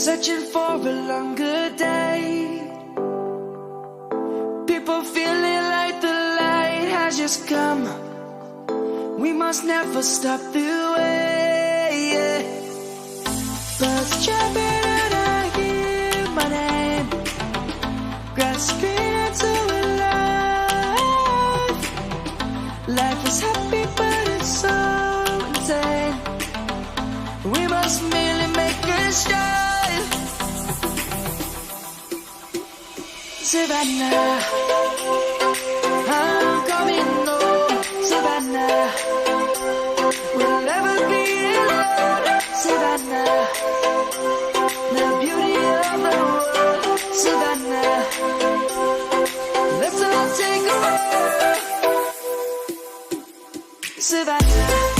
searching for a longer day. People feeling like the light has just come. We must never stop the way. Birds jumping and I hear my name, grasping into a life. Life is happy but it's so insane. We must merely make a start. Savannah, I'm coming home. Savannah, we'll never be alone. Savannah, the beauty of the world. Savannah, let's all take a walk. Savannah.